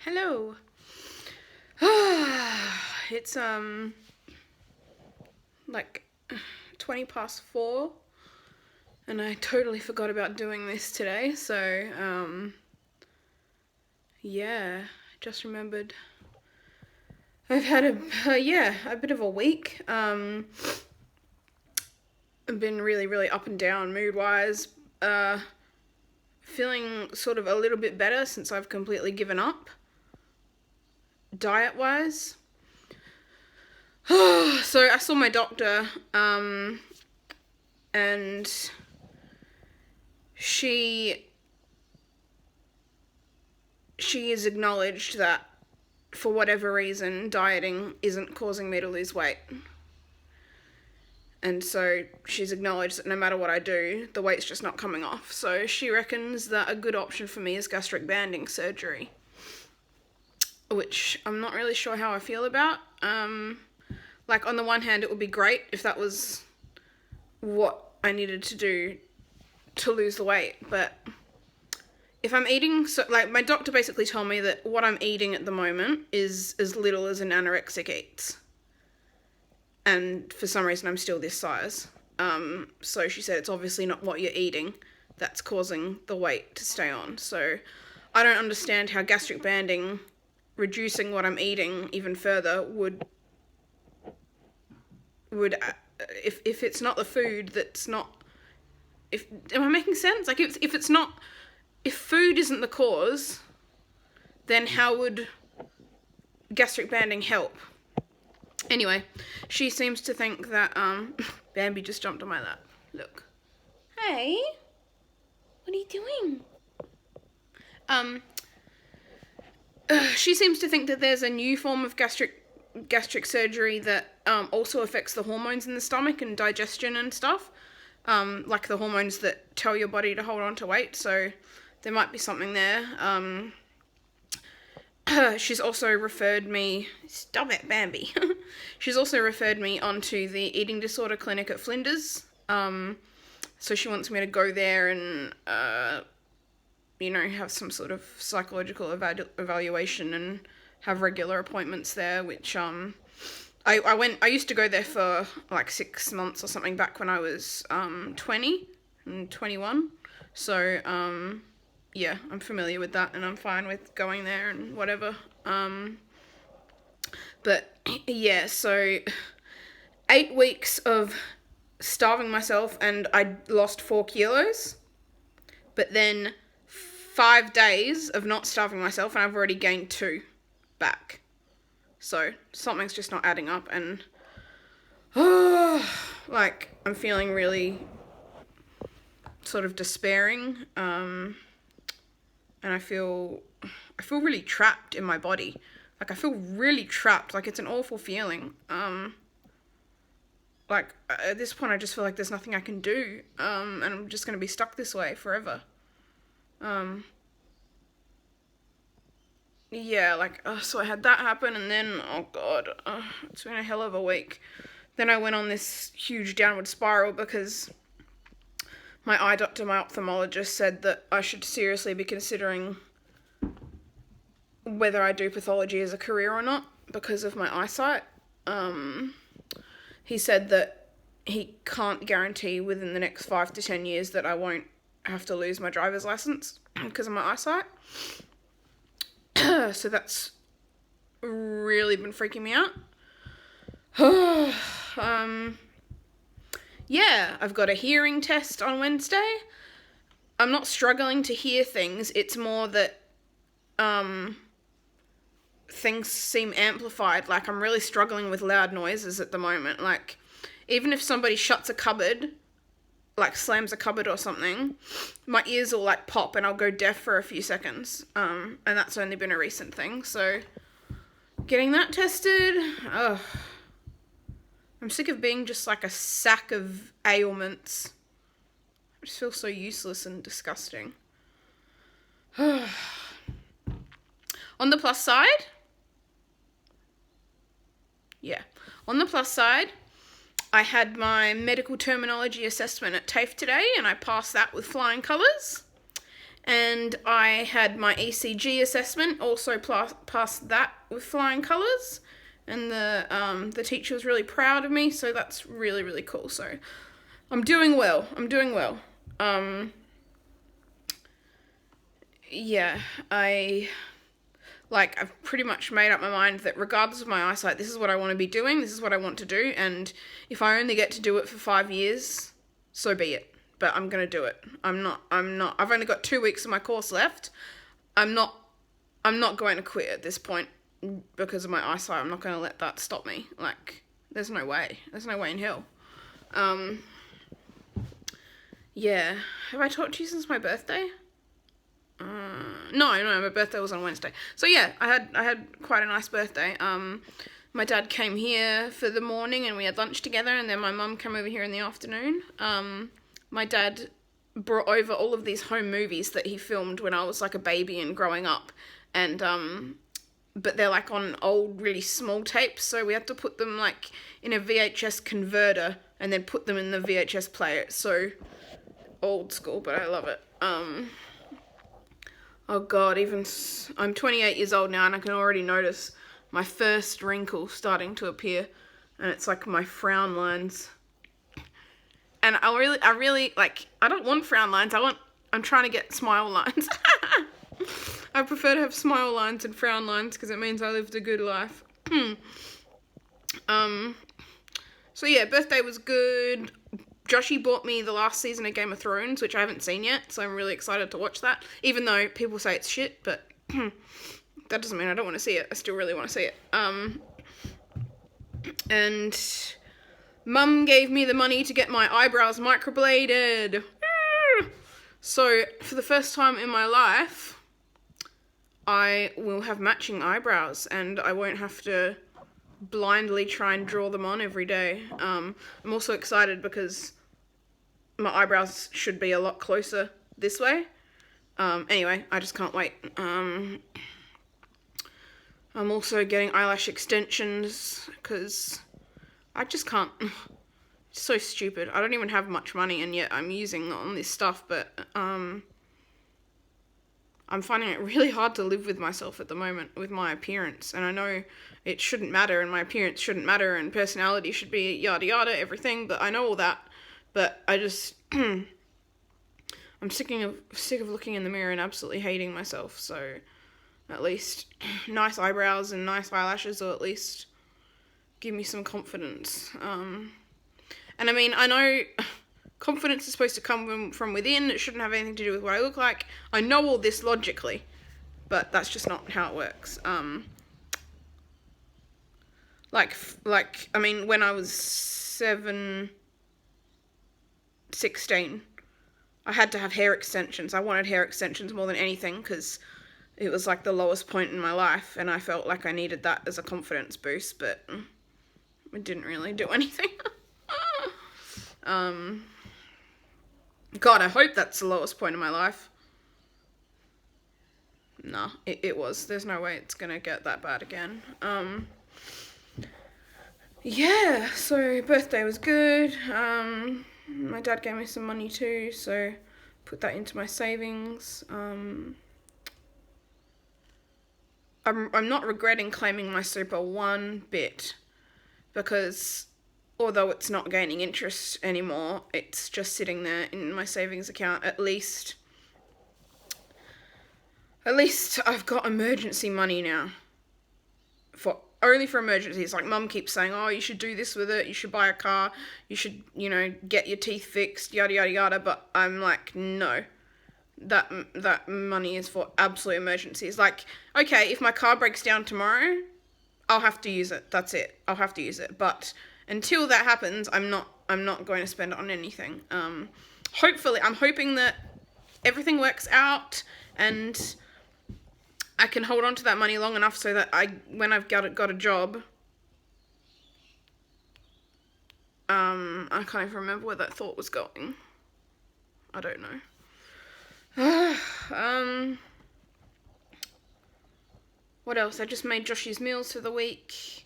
Hello. It's like 20 past 4 and I totally forgot about doing this today, so yeah, just remembered I've had a bit of a week. I've been really up and down mood wise. Feeling sort of a little bit better since I've completely given up diet wise. So I saw my doctor, and she has acknowledged that for whatever reason dieting isn't causing me to lose weight. And so she's acknowledged that no matter what I do, the weight's just not coming off. So she reckons that a good option for me is gastric banding surgery, which I'm not really sure how I feel about. Like, on the one hand, it would be great if that was what I needed to do to lose the weight, but if I'm eating, so like, my doctor basically told me that what I'm eating at the moment is as little as an anorexic eats, and for some reason I'm still this size. So she said it's obviously not what you're eating that's causing the weight to stay on. So I don't understand how gastric banding, reducing what I'm eating even further, would if it's not the food that's not, am I making sense? Like, if it's not, if food isn't the cause, then how would gastric banding help? Anyway, she seems to think that, Bambi just jumped on my lap. Look. Hey, what are you doing? She seems to think that there's a new form of gastric surgery that also affects the hormones in the stomach and digestion and stuff, like the hormones that tell your body to hold on to weight. So there might be something there. She's also referred me, stop it, Bambi. She's also referred me onto the eating disorder clinic at Flinders. So she wants me to go there and have some sort of psychological evaluation and have regular appointments there, which I used to go there for like 6 months or something back when I was 20 and 21. So yeah, I'm familiar with that and I'm fine with going there and whatever. But yeah, so 8 weeks of starving myself and I lost 4 kilos, but then 5 days of not starving myself and I've already gained 2 back. So something's just not adding up, and like, I'm feeling really sort of despairing, and I feel really trapped in my body. Like, I feel really trapped. Like, it's an awful feeling. Like, at this point I just feel like there's nothing I can do, and I'm just going to be stuck this way forever. Yeah, like, so I had that happen, and then, oh god, it's been a hell of a week. Then I went on this huge downward spiral because my eye doctor, my ophthalmologist, said that I should seriously be considering whether I do pathology as a career or not because of my eyesight. He said that he can't guarantee within the next 5 to 10 years that I won't have to lose my driver's license because of my eyesight. So that's really been freaking me out. Yeah, I've got a hearing test on Wednesday. I'm not struggling to hear things. It's more that things seem amplified. Like, I'm really struggling with loud noises at the moment. Like, even if somebody shuts a cupboard, like slams a cupboard or something, my ears will like pop and I'll go deaf for a few seconds. And that's only been a recent thing. So getting that tested, I'm sick of being just like a sack of ailments. I just feel so useless and disgusting. On the plus side, I had my medical terminology assessment at TAFE today and I passed that with flying colours. And I had my ECG assessment, also passed that with flying colours. And the teacher was really proud of me, so that's really, really cool. So I'm doing well. Yeah, I've pretty much made up my mind that regardless of my eyesight, this is what I want to be doing, this is what I want to do, and if I only get to do it for 5 years, so be it. But I'm going to do it. I've only got 2 weeks of my course left. I'm not going to quit at this point because of my eyesight. I'm not going to let that stop me. Like, there's no way. There's no way in hell. Yeah. Have I talked to you since my birthday? No, my birthday was on Wednesday. So yeah, I had quite a nice birthday. My dad came here for the morning and we had lunch together, and then my mum came over here in the afternoon. My dad brought over all of these home movies that he filmed when I was like a baby and growing up, and but they're like on old, really small tapes, so we had to put them like in a VHS converter and then put them in the VHS player. It's so old school, but I love it. Oh God, I'm 28 years old now and I can already notice my first wrinkle starting to appear, and it's like my frown lines. And I really, like, I don't want frown lines, I'm trying to get smile lines. I prefer to have smile lines and frown lines because it means I lived a good life. So yeah, birthday was good. Joshy bought me the last season of Game of Thrones, which I haven't seen yet, so I'm really excited to watch that. Even though people say it's shit, but that doesn't mean I don't want to see it. I still really want to see it. And Mum gave me the money to get my eyebrows microbladed. So, for the first time in my life, I will have matching eyebrows, and I won't have to blindly try and draw them on every day. I'm also excited because my eyebrows should be a lot closer this way. Anyway, I just can't wait. I'm also getting eyelash extensions because I just can't. It's so stupid. I don't even have much money and yet I'm using on this stuff, but I'm finding it really hard to live with myself at the moment with my appearance, and I know it shouldn't matter and my appearance shouldn't matter and personality should be yada yada, everything, but I know all that, but I just I'm sick of looking in the mirror and absolutely hating myself. So at least nice eyebrows and nice eyelashes will at least give me some confidence. And I mean, I know confidence is supposed to come from within. It shouldn't have anything to do with what I look like. I know all this logically, but that's just not how it works. I mean, when I was 16, I had to have hair extensions. I wanted hair extensions more than anything because it was like the lowest point in my life, and I felt like I needed that as a confidence boost, but it didn't really do anything. God, I hope that's the lowest point in my life. Nah, it was. There's no way it's gonna get that bad again. Yeah, so birthday was good. My dad gave me some money too, so put that into my savings. I'm not regretting claiming my super one bit, because although it's not gaining interest anymore, it's just sitting there in my savings account. At least I've got emergency money now. Only for emergencies. Like, Mum keeps saying, oh, you should do this with it, you should buy a car, you should, get your teeth fixed, yada yada yada, but I'm like, no. That money is for absolute emergencies. Like, okay, if my car breaks down tomorrow, I'll have to use it. That's it. I'll have to use it. But until that happens, I'm not going to spend it on anything. Hopefully, I'm hoping that everything works out and I can hold on to that money long enough so that when I've got a job, I can't even remember where that thought was going. I don't know. What else? I just made Joshy's meals for the week.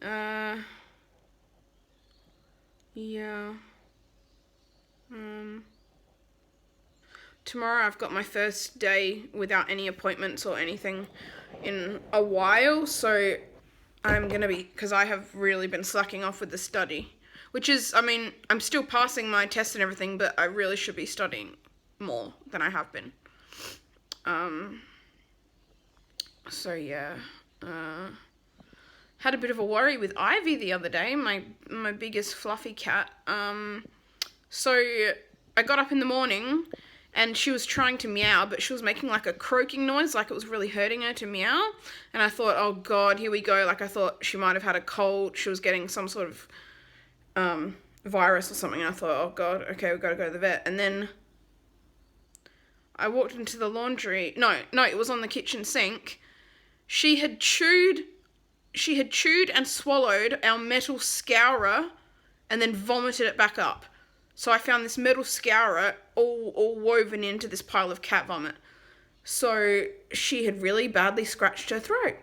Yeah. tomorrow I've got my first day without any appointments or anything in a while, so I'm going to be, because I have really been slacking off with the study, which is, I mean, I'm still passing my tests and everything, but I really should be studying more than I have been. So yeah, had a bit of a worry with Ivy the other day, my biggest fluffy cat. So I got up in the morning and she was trying to meow, but she was making like a croaking noise, like it was really hurting her to meow. And I thought, oh God, here we go. Like I thought she might have had a cold. She was getting some sort of virus or something. And I thought, oh God, okay, we've got to go to the vet. And then I walked into the laundry. No, it was on the kitchen sink. She had chewed and swallowed our metal scourer and then vomited it back up. So I found this metal scourer all woven into this pile of cat vomit. So she had really badly scratched her throat.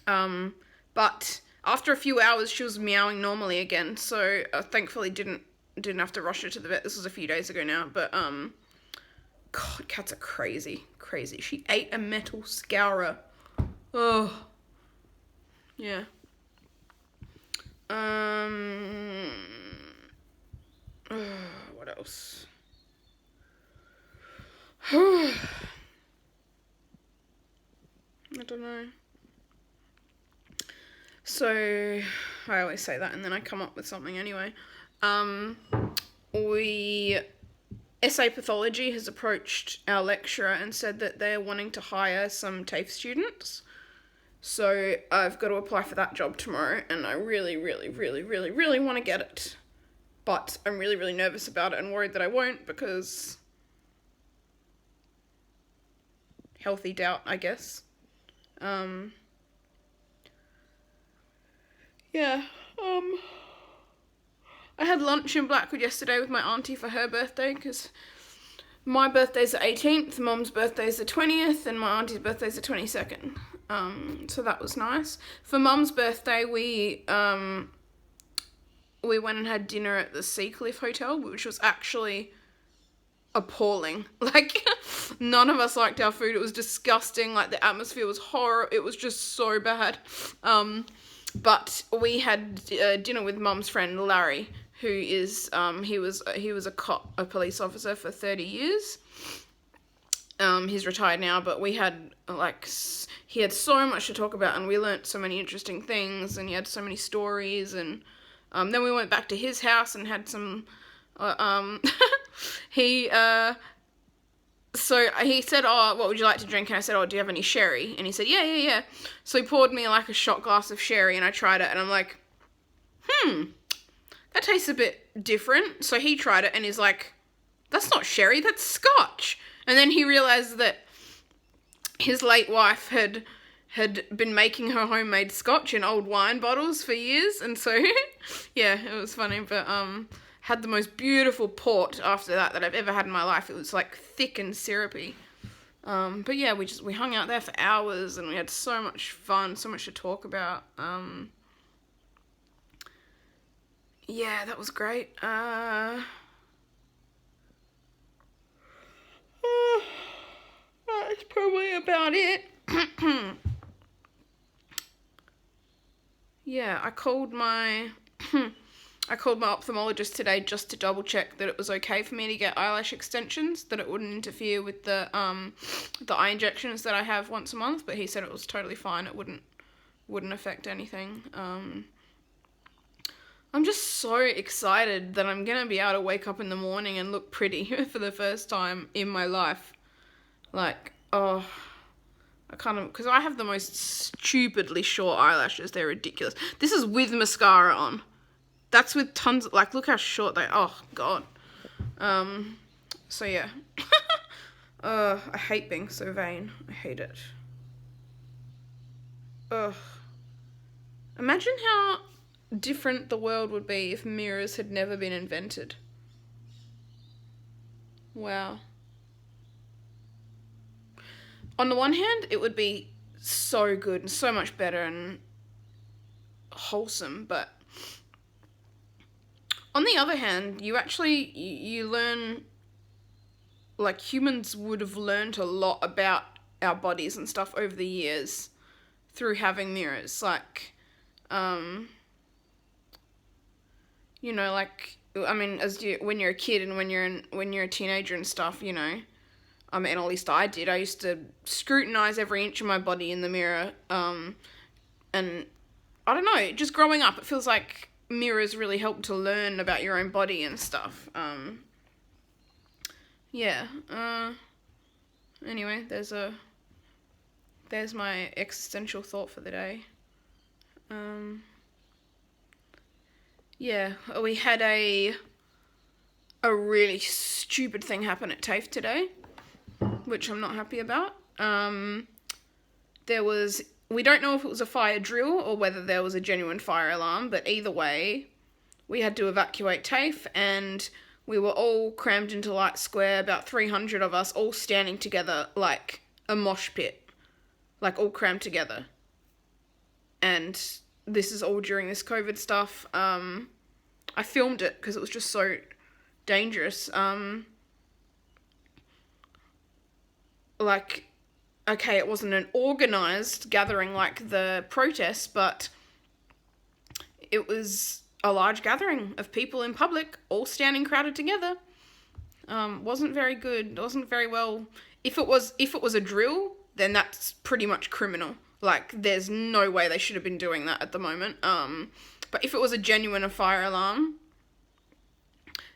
But after a few hours, she was meowing normally again. So thankfully didn't have to rush her to the vet. This was a few days ago now. But God, cats are crazy. She ate a metal scourer. Oh. Yeah. What else? I don't know. So, I always say that and then I come up with something anyway. SA Pathology has approached our lecturer and said that they're wanting to hire some TAFE students. So I've got to apply for that job tomorrow and I really, really, really, really, really want to get it. But I'm really, really nervous about it and worried that I won't because healthy doubt, I guess. Yeah. I had lunch in Blackwood yesterday with my auntie for her birthday because my birthday's the 18th, Mum's birthday's the 20th, and my auntie's birthday's the 22nd. So that was nice. For Mum's birthday, we went and had dinner at the Seacliff Hotel, which was actually appalling. Like, none of us liked our food. It was disgusting. Like, the atmosphere was horrible. It was just so bad. But we had dinner with Mum's friend Larry, who is he was a cop, a police officer for 30 years. He's retired now, but we had he had so much to talk about, and we learnt so many interesting things, and he had so many stories, and then we went back to his house and had some. So he said, "Oh, what would you like to drink?" And I said, "Oh, do you have any sherry?" And he said, "Yeah." So he poured me like a shot glass of sherry, and I tried it, and I'm like, that tastes a bit different. So he tried it, and he's like, "That's not sherry, that's scotch." And then he realised that his late wife had been making her homemade scotch in old wine bottles for years, and so, yeah, it was funny, but, had the most beautiful port after that I've ever had in my life. It was, like, thick and syrupy. But yeah, we hung out there for hours, and we had so much fun, so much to talk about. Yeah, that was great. That's probably about it. Yeah, I called my ophthalmologist today just to double check that it was okay for me to get eyelash extensions, that it wouldn't interfere with the eye injections that I have once a month, but he said it was totally fine. It wouldn't affect anything. I'm just so excited that I'm going to be able to wake up in the morning and look pretty for the first time in my life. Like, oh, because I have the most stupidly short eyelashes. They're ridiculous. This is with mascara on. That's with tons, look how short they are. Oh, God. So yeah. I hate being so vain. I hate it. Ugh. Imagine how different the world would be if mirrors had never been invented. Wow. On the one hand, it would be so good and so much better and wholesome, but on the other hand, you learn like humans would have learned a lot about our bodies and stuff over the years through having mirrors. Like, you know, like, I mean, when you're a kid and when you're a teenager and stuff, you know, I mean, at least I did. I used to scrutinize every inch of my body in the mirror. And I don't know, just growing up, it feels like mirrors really help to learn about your own body and stuff. Yeah. Anyway, there's my existential thought for the day. Yeah, we had a really stupid thing happen at TAFE today, which I'm not happy about. We don't know if it was a fire drill or whether there was a genuine fire alarm, but either way, we had to evacuate TAFE, and we were all crammed into Light Square, about 300 of us, all standing together like a mosh pit, like all crammed together. And this is all during this COVID stuff. I filmed it because it was just so dangerous. Like, okay, it wasn't an organised gathering like the protests, but it was a large gathering of people in public, all standing crowded together. Wasn't very good. Wasn't very well. If it was a drill, then that's pretty much criminal. Like, there's no way they should have been doing that at the moment. But if it was a genuine fire alarm,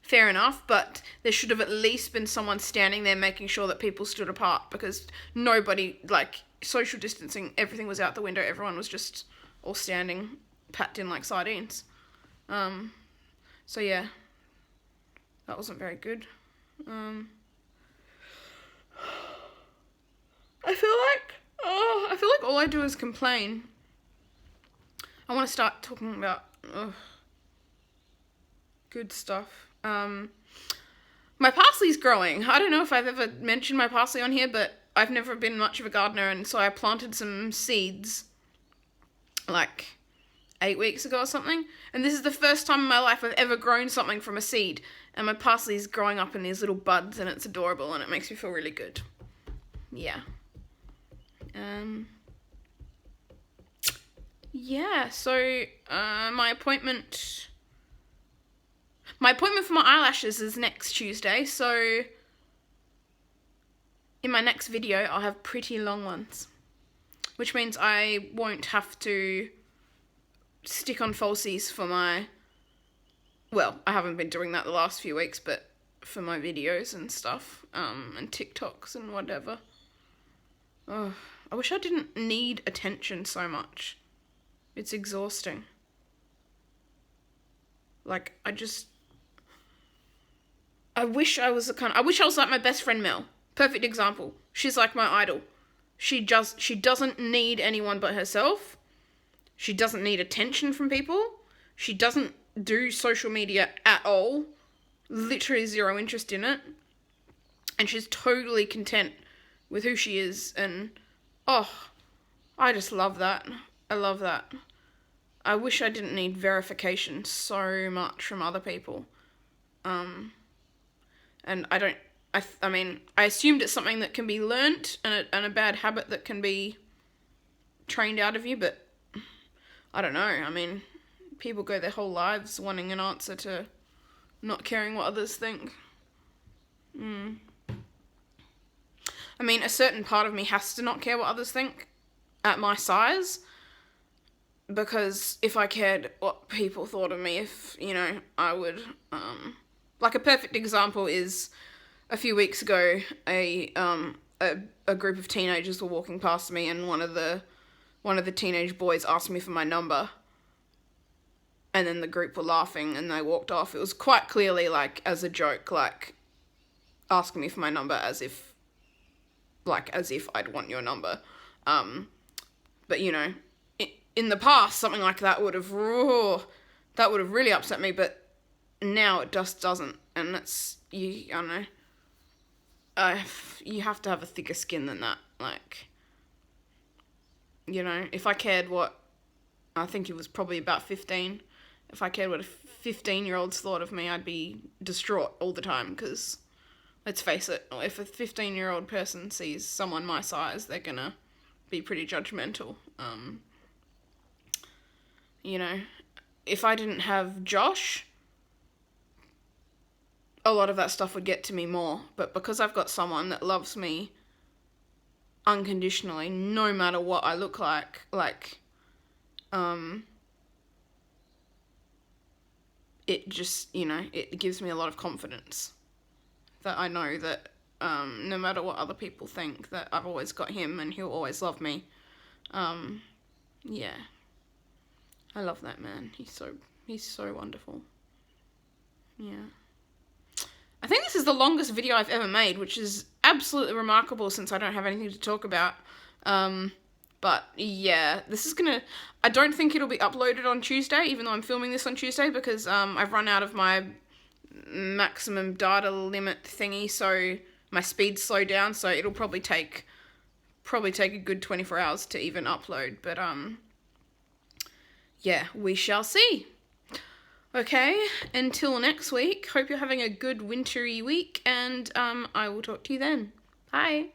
fair enough, but there should have at least been someone standing there making sure that people stood apart, because nobody, like, social distancing, everything was out the window, everyone was just all standing, packed in like sardines. So yeah, that wasn't very good. I feel like all I do is complain. I want to start talking about good stuff. My parsley's growing. I don't know if I've ever mentioned my parsley on here, but I've never been much of a gardener, and so I planted some seeds like 8 weeks ago or something, and this is the first time in my life I've ever grown something from a seed, and my parsley's growing up in these little buds, and it's adorable, and it makes me feel really good. Yeah. Yeah, so my appointment for my eyelashes is next Tuesday, so in my next video I'll have pretty long ones, which means I won't have to stick on falsies for I haven't been doing that the last few weeks, but for my videos and stuff, and TikToks and whatever. Oh, I wish I didn't need attention so much. It's exhausting. Like, I wish I was like my best friend Mel. Perfect example. She's like my idol. She doesn't need anyone but herself. She doesn't need attention from people. She doesn't do social media at all. Literally zero interest in it. And she's totally content with who she is. And, I just love that. I love that. I wish I didn't need verification so much from other people. And I mean, I assumed it's something that can be learnt and a bad habit that can be trained out of you, but I don't know. I mean, people go their whole lives wanting an answer to not caring what others think. I mean, a certain part of me has to not care what others think at my size, because if I cared what people thought of me, I would, like a perfect example is a few weeks ago, a group of teenagers were walking past me, and one of the teenage boys asked me for my number, and then the group were laughing and they walked off. It was quite clearly like as a joke, like asking me for my number as if I'd want your number. But in the past, something like that would have really upset me, but now it just doesn't, and I don't know. You have to have a thicker skin than that. Like, if I cared what, I think it was probably about 15, if I cared what 15-year-olds thought of me, I'd be distraught all the time, because let's face it, if a 15-year-old person sees someone my size, they're gonna be pretty judgmental. You know, if I didn't have Josh, a lot of that stuff would get to me more. But because I've got someone that loves me unconditionally, no matter what I look like, it just, you know, it gives me a lot of confidence that I know that no matter what other people think, that I've always got him and he'll always love me. Yeah. I love that man. He's so wonderful. Yeah. I think this is the longest video I've ever made, which is absolutely remarkable since I don't have anything to talk about. But yeah, this is gonna... I don't think it'll be uploaded on Tuesday, even though I'm filming this on Tuesday, because I've run out of my maximum data limit thingy, so my speed's slowed down, so it'll probably take a good 24 hours to even upload. But yeah, we shall see. Okay, until next week, hope you're having a good wintry week, and I will talk to you then. Bye.